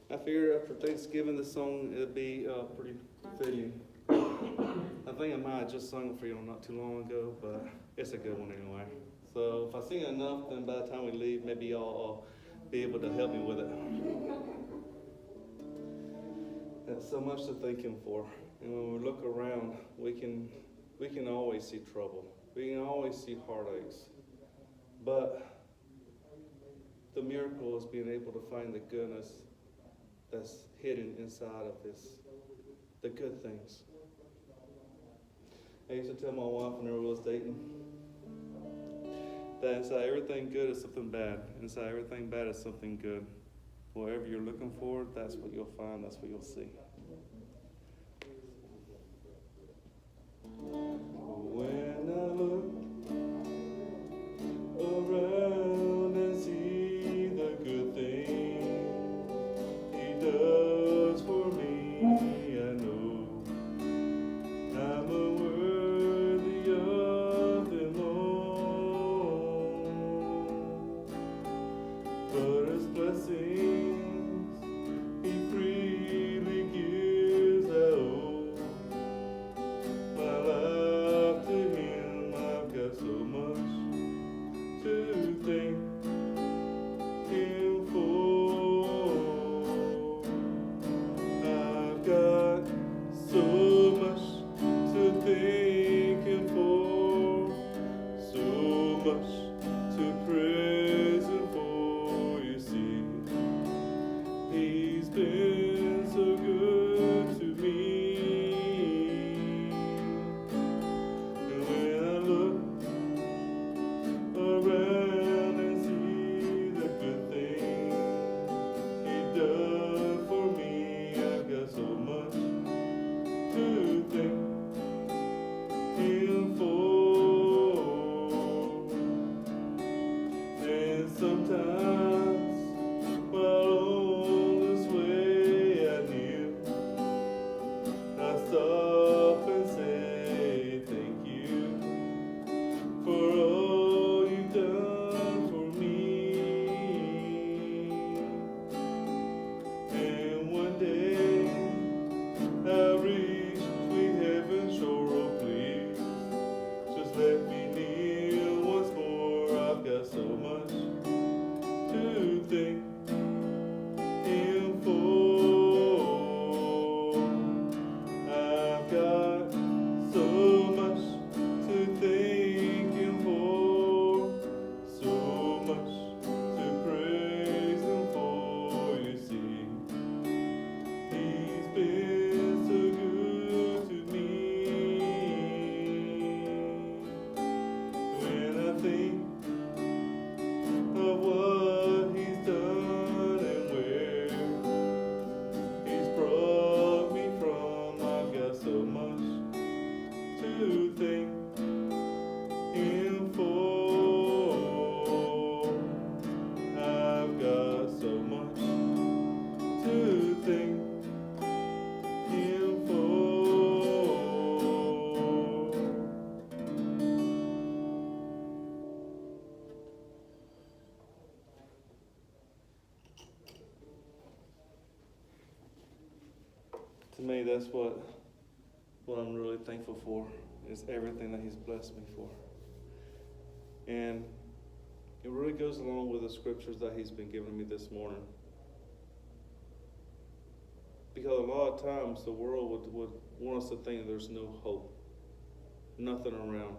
I figured after Thanksgiving this song it'd be pretty fitting. I think I might have just sung it for you not too long ago, but it's a good one anyway. So if I sing it enough, then by the time we leave, maybe y'all be able to help me with it. That's so much to thank Him for. And when we look around, we can always see trouble. We can always see heartaches. But the miracle is being able to find the goodness that's hidden inside of this, the good things. I used to tell my wife whenever we was dating that inside everything good is something bad. Inside everything bad is something good. Whatever you're looking for, that's what you'll find, that's what you'll see. When I look around and see the good things He does for me, I know I'm unworthy of them all. But His blessings He freely gives, I owe my life to Him. I've got so much to thank Him for. I've got so much to thank Him for, so much to praise Him for. You see, He's been so good to me. And when I look around and see the good things He done for me, I've got so much to thank Him for. And sometimes while on this way I kneel, I stop and say thank you for all You've done for me. And one day I'll reach sweet heaven's shore. Oh please, just let me kneel once more. I've got so much to thank Him for. I've got so much to thank Him for, so much to praise Him for. You see, He's been so good to me. When I think of what He's done and where He's brought me from, I've got so much to thank Him for. I've got so much to thank Him for. To me, that's what I'm really thankful for, is everything that He's blessed me for. And it really goes along with the scriptures that He's been giving me this morning. Because a lot of times the world would want us to think there's no hope, nothing around.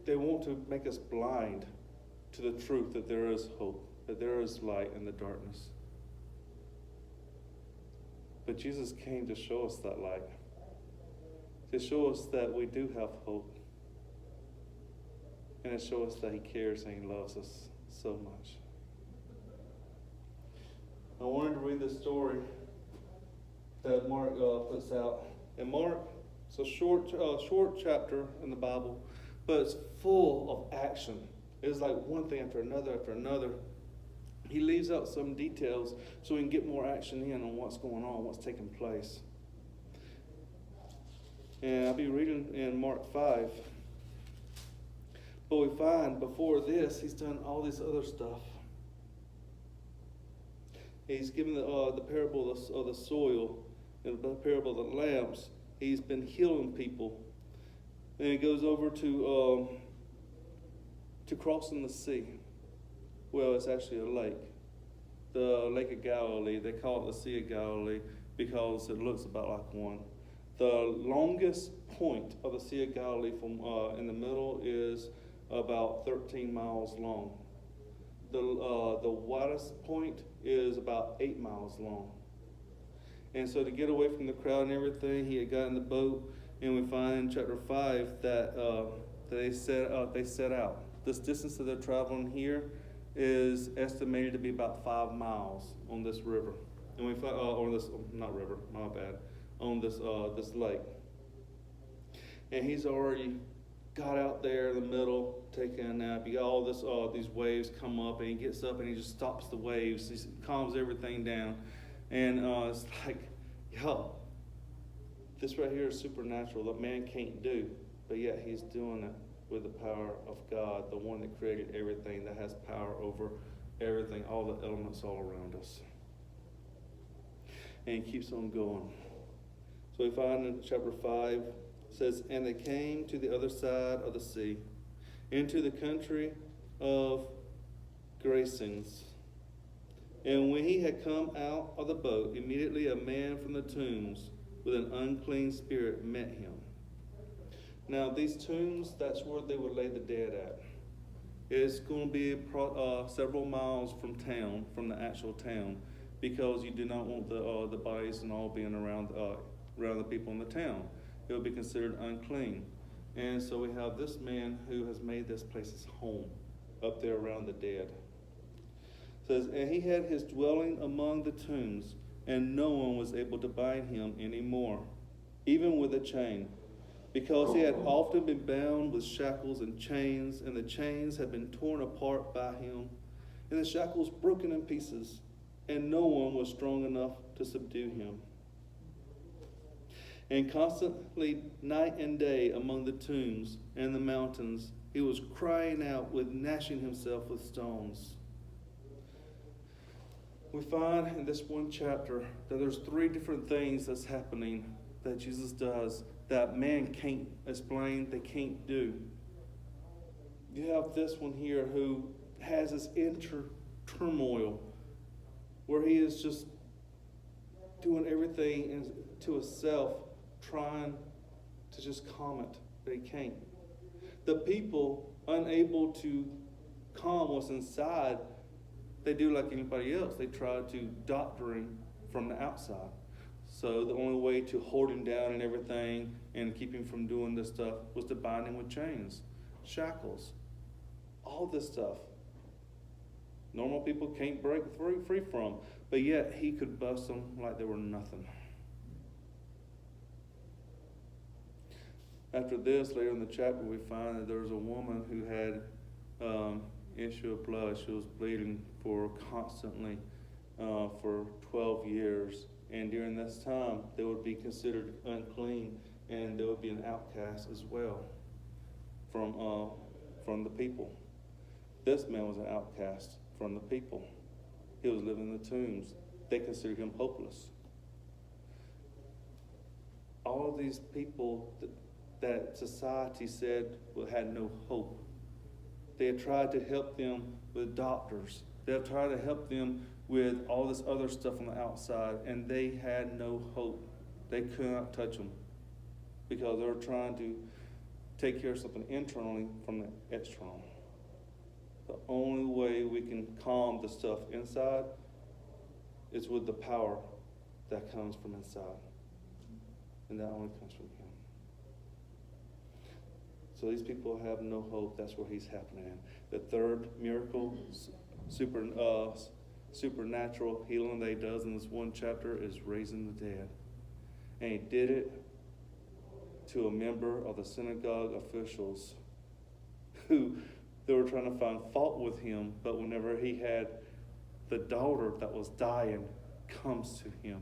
They want to make us blind to the truth that there is hope, that there is light in the darkness. But Jesus came to show us that light, to show us that we do have hope, and to show us that He cares and He loves us so much. I wanted to read the story that Mark puts out. And Mark, it's a short chapter in the Bible, but it's full of action. It's like one thing after another after another. He leaves out some details so we can get more action in on what's going on, what's taking place. And I'll be reading in Mark 5. But we find before this, He's done all this other stuff. He's given the parable of the soil and the parable of the lamps. He's been healing people. And he goes over to crossing the sea. Well, it's actually a lake. The Lake of Galilee. They call it the Sea of Galilee because it looks about like one. The longest point of the Sea of Galilee from in the middle is about 13 miles long. The widest point is about 8 miles long. And so to get away from the crowd and everything, he had got in the boat, and we find in chapter 5 that they set out. This distance that they're traveling here is estimated to be about 5 miles on this river. And we find, on this, not river, my bad, on this lake. And he's already got out there in the middle, taking a nap. You got all these waves come up, and he gets up and he just stops the waves. He calms everything down. And it's like, yo, this right here is supernatural that man can't do, but yet he's doing it with the power of God, the one that created everything, that has power over everything, all the elements all around us. And he keeps on going. So we find in chapter 5, it says, and they came to the other side of the sea, into the country of Gerasenes. And when he had come out of the boat, immediately a man from the tombs with an unclean spirit met him. Now, these tombs, that's where they would lay the dead at. It's going to be several miles from town, from the actual town, because you do not want the bodies and all being around the people in the town. It would be considered unclean. And so we have this man who has made this place his home, up there around the dead. It says, and he had his dwelling among the tombs, and no one was able to bind him anymore, even with a chain, because he had often been bound with shackles and chains, and the chains had been torn apart by him, and the shackles broken in pieces, and no one was strong enough to subdue him. And constantly, night and day, among the tombs and the mountains, he was crying out with gnashing himself with stones. We find in this one chapter that there's 3 different things that's happening that Jesus does that man can't explain, they can't do. You have this one here who has this inner turmoil where he is just doing everything to himself, trying to just calm it, but he can't. The people, unable to calm what's inside, they do like anybody else. They try to doctor him from the outside. So the only way to hold him down and everything and keep him from doing this stuff was to bind him with chains, shackles, all this stuff. Normal people can't break free from, but yet he could bust them like they were nothing. After this, later in the chapter, we find that there was a woman who had issue of blood. She was bleeding constantly for 12 years. And during this time, they would be considered unclean, and they would be an outcast as well from the people. This man was an outcast from the people. He was living in the tombs. They considered him hopeless. All of these people that society said had no hope. They had tried to help them with doctors. They had tried to help them with all this other stuff on the outside, and they had no hope. They could not touch them because they were trying to take care of something internally from the external. The only way we can calm the stuff inside is with the power that comes from inside. And that only comes from him. So these people have no hope. That's where he's happening. The third miracle, supernatural healing that he does in this one chapter is raising the dead. And he did it to a member of the synagogue officials who they were trying to find fault with him, but whenever he had the daughter that was dying comes to him,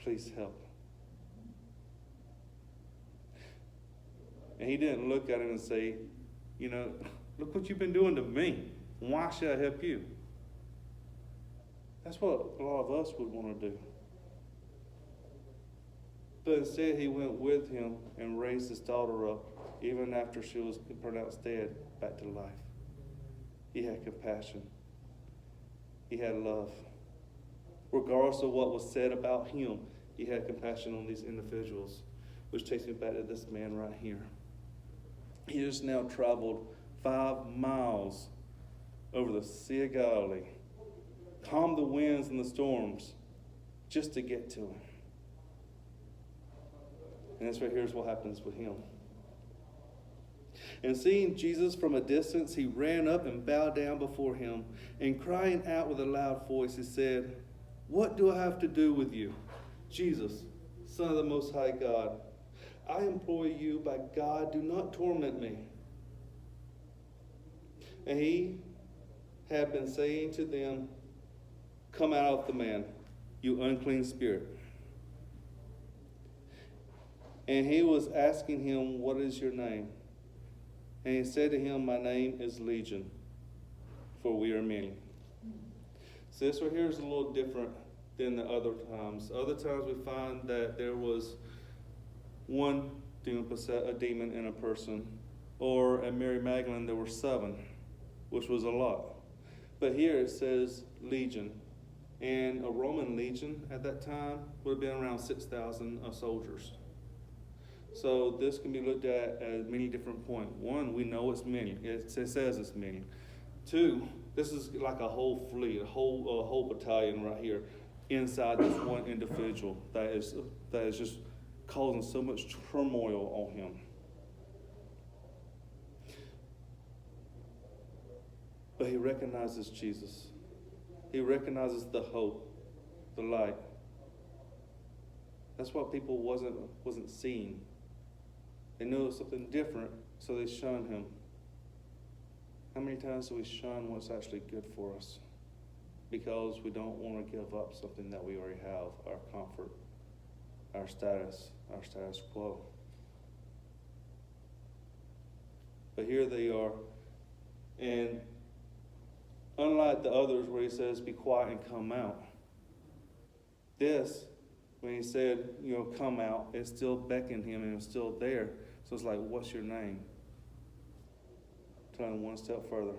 please help. And he didn't look at him and say, look what you've been doing to me. Why should I help you? That's what a lot of us would want to do. But instead, he went with him and raised his daughter up, even after she was pronounced dead, back to life. He had compassion. He had love. Regardless of what was said about him, he had compassion on these individuals, which takes me back to this man right here. He just now traveled 5 miles over the Sea of Galilee, calmed the winds and the storms, just to get to him. And that's right here's what happens with him. And seeing Jesus from a distance, he ran up and bowed down before him, and crying out with a loud voice, he said, "What do I have to do with you, Jesus, Son of the Most High God? I implore you, by God, do not torment me." And he had been saying to them, "Come out of the man, you unclean spirit." And he was asking him, "What is your name?" And he said to him, "My name is Legion, for we are many." So this right here is a little different than the other times. Other times we find that there was one a demon in a person, or at Mary Magdalene there were 7, which was a lot. But here it says legion, and a Roman legion at that time would have been around 6,000 soldiers. So this can be looked at many different points. 1, we know it's many. It says it's many. 2, this is like a whole fleet, a whole battalion right here inside this one individual that is just causing so much turmoil on him. But he recognizes Jesus. He recognizes the hope, the light. That's what people wasn't seeing. They knew it was something different, so they shunned him. How many times do we shun what's actually good for us? Because we don't want to give up something that we already have, our comfort, our status quo. But here they are, and unlike the others where he says, "Be quiet and come out," this, when he said, come out, it still beckoned him and it was still there. So it's like, "What's your name?" Telling him one step further.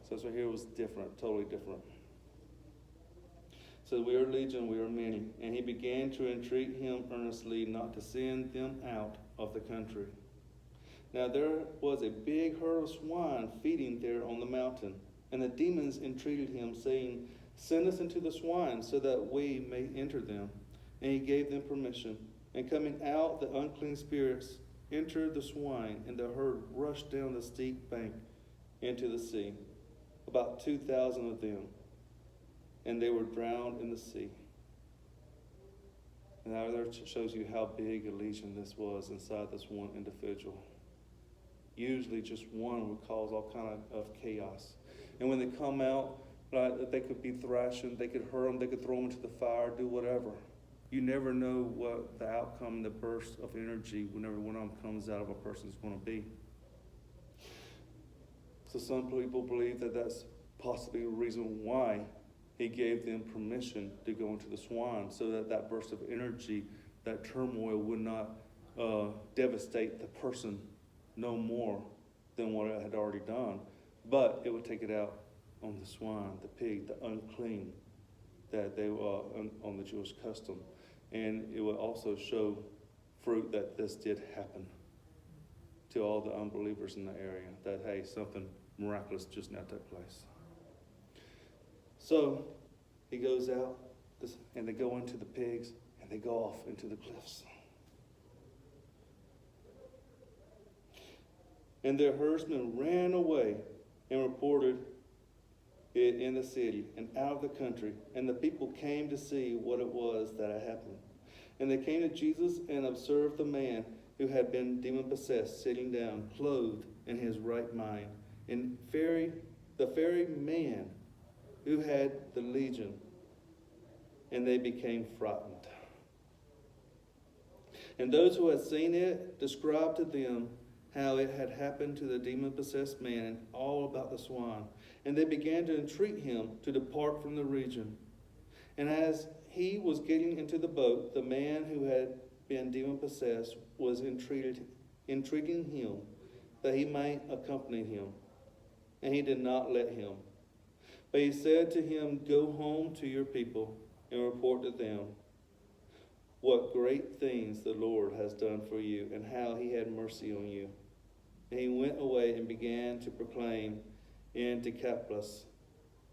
So this right here was different, totally different. So "We are legion, we are many." And he began to entreat him earnestly not to send them out of the country. Now there was a big herd of swine feeding there on the mountain. And the demons entreated him, saying, "Send us into the swine, so that we may enter them." And he gave them permission. And coming out, the unclean spirits entered the swine, and the herd rushed down the steep bank into the sea, about 2,000 of them, and they were drowned in the sea. And now there shows you how big a legion this was inside this one individual. Usually just one would cause all kind of chaos. And when they come out, they could be thrashing, they could hurt them, they could throw them into the fire, do whatever. You never know what the outcome, the burst of energy, whenever one of them comes out of a person is going to be. So some people believe that that's possibly the reason why he gave them permission to go into the swine, so that that burst of energy, that turmoil would not devastate the person no more than what it had already done. But it would take it out on the swine, the pig, the unclean, that they were on the Jewish custom. And it would also show fruit that this did happen to all the unbelievers in the area, that, hey, something miraculous just now took place. So he goes out, and they go into the pigs, and they go off into the cliffs. And their herdsmen ran away and reported it in the city and out of the country. And the people came to see what it was that had happened. And they came to Jesus and observed the man who had been demon-possessed sitting down, clothed in his right mind. And the very man who had the legion. And they became frightened. And those who had seen it described to them how it had happened to the demon-possessed man, and all about the swine. And they began to entreat him to depart from the region. And as he was getting into the boat, the man who had been demon-possessed was entreating him that he might accompany him. And he did not let him. But he said to him, "Go home to your people and report to them what great things the Lord has done for you, and how he had mercy on you." And he went away and began to proclaim in Decapolis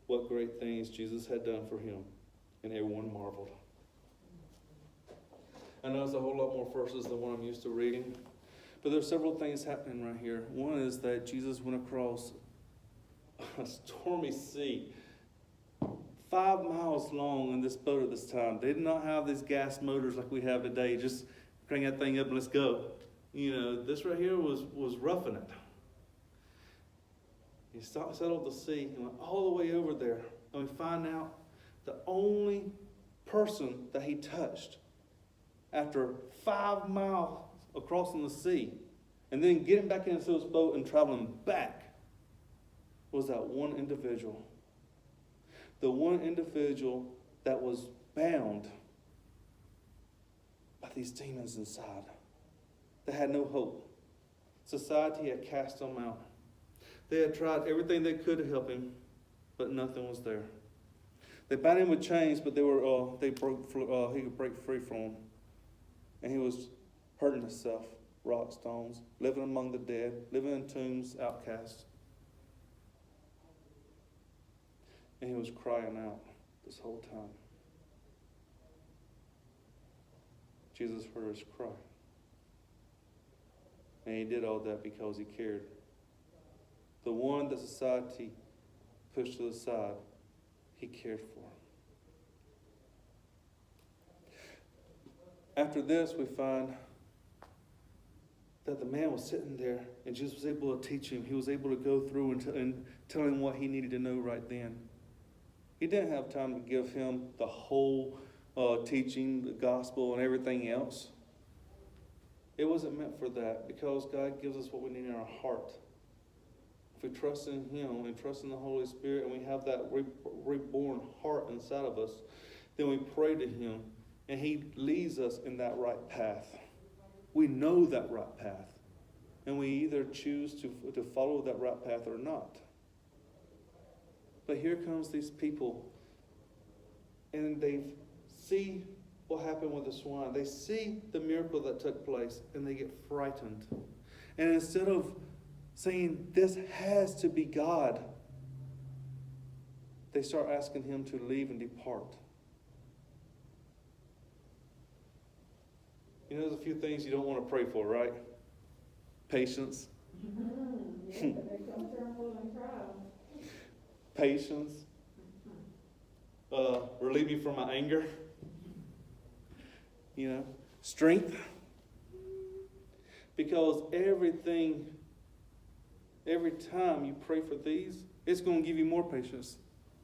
what great things Jesus had done for him, and everyone marveled. I know it's a whole lot more verses than what I'm used to reading, but there's several things happening right here. One is that Jesus went across a stormy sea, 5 miles long in this boat at this time. They did not have these gas motors like we have today. Just crank that thing up and let's go. This right here was roughing it. He settled the sea and went all the way over there. And we find out the only person that he touched after 5 miles across the sea, and then getting back into his boat and traveling back, was that one individual. The one individual that was bound by these demons inside, that had no hope. Society had cast him out. They had tried everything they could to help him, but nothing was there. They bound him with chains, but he could break free from them. And he was hurting himself, rock stones, living among the dead, living in tombs, outcast. And he was crying out this whole time. Jesus heard his cry. And he did all that because he cared. The one that society pushed to the side, he cared for. After this, we find that the man was sitting there and Jesus was able to teach him. He was able to go through and tell him what he needed to know right then. He didn't have time to give him the whole teaching, the gospel, and everything else. It wasn't meant for that, because God gives us what we need in our heart. If we trust in him and trust in the Holy Spirit, and we have that reborn heart inside of us, then we pray to him, and he leads us in that right path. We know that right path, and we either choose to follow that right path or not. But here comes these people, and they see what happened with the swine. They see the miracle that took place, and they get frightened. And instead of saying, "This has to be God," they start asking him to leave and depart. There's a few things you don't want to pray for, right? Patience. Patience. Relieve me from my anger. Strength. Because every time you pray for these, it's going to give you more patience.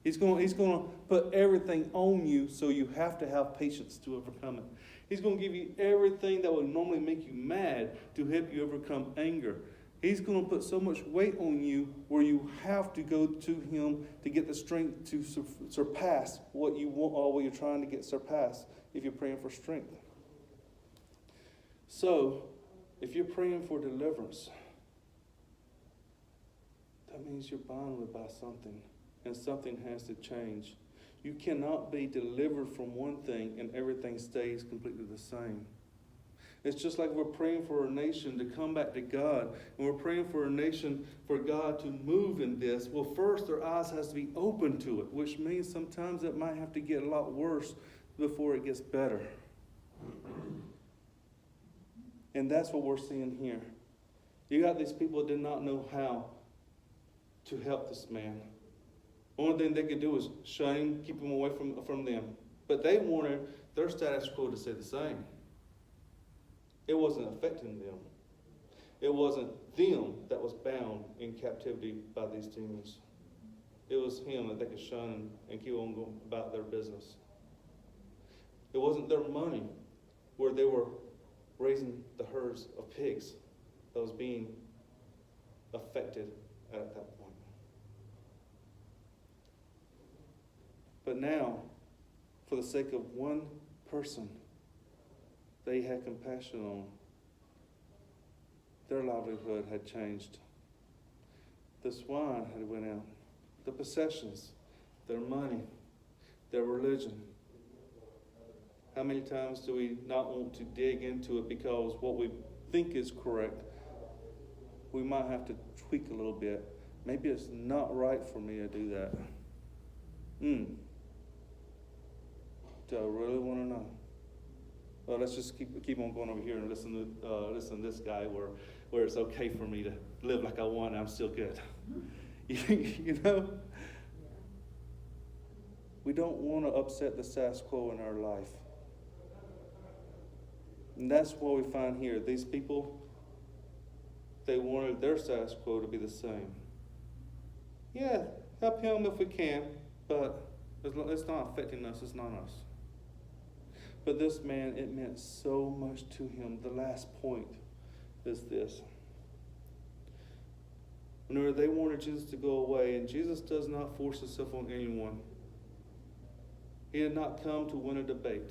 He's going to put everything on you, so you have to have patience to overcome it. He's going to give you everything that would normally make you mad to help you overcome anger. He's going to put so much weight on you where you have to go to him to get the strength to surpass what you want, or what you're trying to get surpassed, if you're praying for strength. So, if you're praying for deliverance, that means you're bound by something, and something has to change. You cannot be delivered from one thing and everything stays completely the same. It's just like we're praying for a nation to come back to God, and we're praying for a nation for God to move in this. Well, first their eyes has to be open to it, which means sometimes it might have to get a lot worse before it gets better. And that's what we're seeing here. You got these people that did not know how to help this man. Only thing they could do was shun him, keep him away from them. But they wanted their status quo to stay the same. It wasn't affecting them. It wasn't them that was bound in captivity by these demons. It was him that they could shun and keep on going about their business. It wasn't their money where they were raising the herds of pigs that was being affected at that point. But now, for the sake of one person they had compassion on, their livelihood had changed. The swine had went out. The possessions, their money, their religion. How many times do we not want to dig into it because what we think is correct, we might have to tweak a little bit. Maybe it's not right for me to do that. Do I really want to know? Well, let's just keep on going over here and listen to this guy where it's okay for me to live like I want and I'm still good. You know? We don't want to upset the status quo in our life. And that's what we find here. These people, they wanted their status quo to be the same. Yeah, help him if we can, but it's not affecting us, it's not us. But this man, it meant so much to him. The last point is this. Whenever they wanted Jesus to go away, and Jesus does not force himself on anyone. He had not come to win a debate.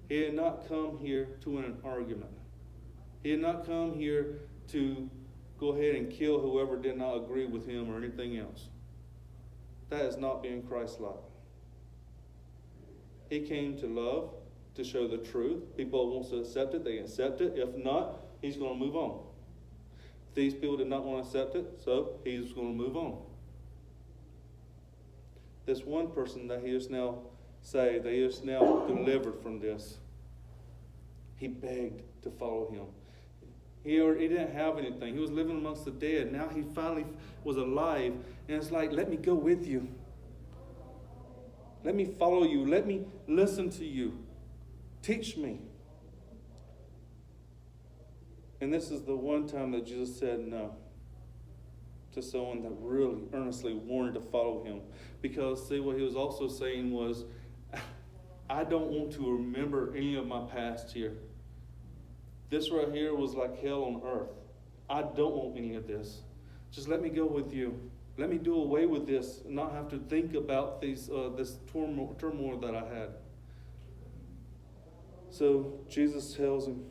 He had not come here to win an argument. He had not come here to go ahead and kill whoever did not agree with him or anything else. That is not being Christ-like. He came to love, to show the truth. People want to accept it, they accept it. If not, he's going to move on. These people did not want to accept it, so he's going to move on. This one person that he is now saved, that he is now delivered from this, he begged to follow him. He didn't have anything. He was living amongst the dead. Now he finally was alive, and it's like, let me go with you. Let me follow you. Let me listen to you. Teach me. And this is the one time that Jesus said no to someone that really earnestly wanted to follow him. Because, see, what he was also saying was, I don't want to remember any of my past here. This right here was like hell on earth. I don't want any of this. Just let me go with you. Let me do away with this and not have to think about this turmoil that I had. So Jesus tells him,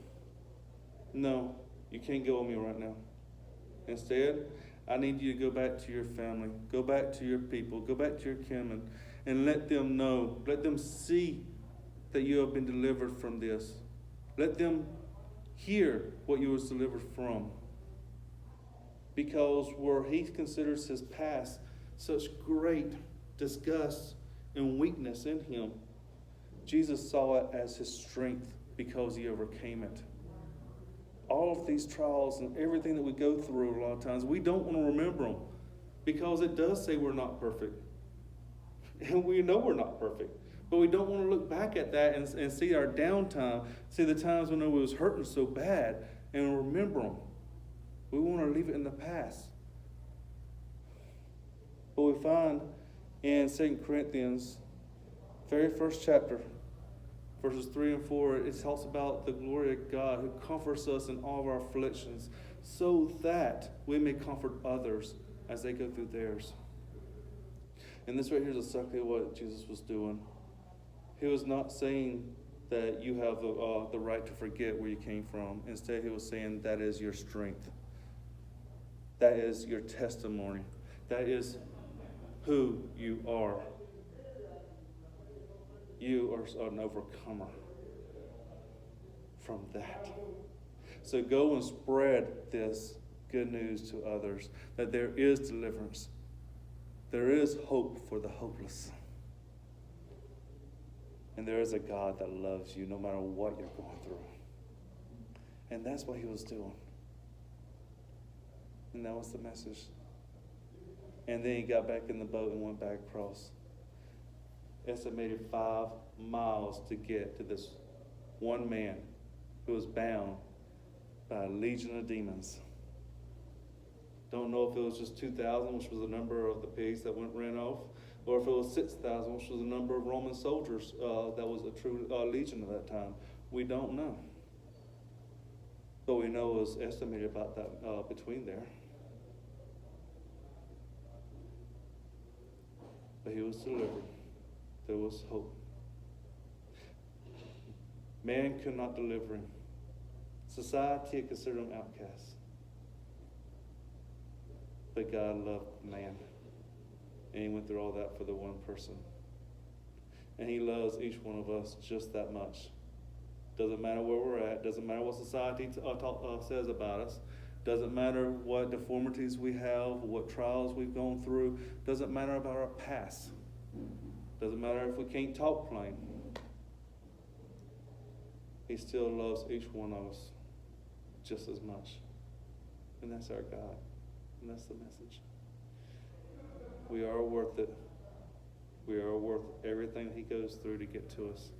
no, you can't go with me right now. Instead, I need you to go back to your family, go back to your people, go back to your kinmen, and let them know, let them see that you have been delivered from this. Let them hear what you was delivered from. Because where he considers his past such great disgust and weakness in him, Jesus saw it as his strength because he overcame it. All of these trials and everything that we go through a lot of times, we don't want to remember them because it does say we're not perfect. And we know we're not perfect. But we don't want to look back at that and see our downtime, see the times when it was hurting so bad, and remember them. We want to leave it in the past. But we find in 2 Corinthians, very first chapter, verses 3 and 4, it talks about the glory of God who comforts us in all of our afflictions so that we may comfort others as they go through theirs. And this right here is exactly what Jesus was doing. He was not saying that you have the right to forget where you came from. Instead, he was saying that is your strength. That is your testimony. That is who you are. You are an overcomer from that. So go and spread this good news to others, that there is deliverance. There is hope for the hopeless. And there is a God that loves you no matter what you're going through. And that's what he was doing. And that was the message. And then he got back in the boat and went back across. Estimated 5 miles to get to this one man who was bound by a legion of demons. Don't know if it was just 2,000, which was the number of the pigs that ran off, or if it was 6,000, which was the number of Roman soldiers that was a true legion at that time. We don't know. But we know it was estimated about that between there. But he was delivered. there was hope. Man could not deliver him. Society had considered him outcast. But God loved man. And he went through all that for the one person. And he loves each one of us just that much. Doesn't matter where we're at. Doesn't matter what society says about us. Doesn't matter what deformities we have, what trials we've gone through. Doesn't matter about our past. Doesn't matter if we can't talk plain. He still loves each one of us just as much. And that's our God. And that's the message. We are worth it. We are worth everything he goes through to get to us.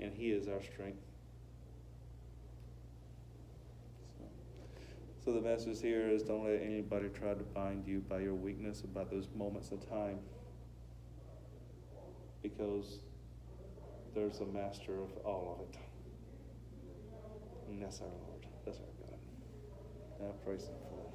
And he is our strength. So the message here is, don't let anybody try to bind you by your weakness about those moments of time. Because there's a master of all of it. And that's our Lord. That's our God. And I praise him for that.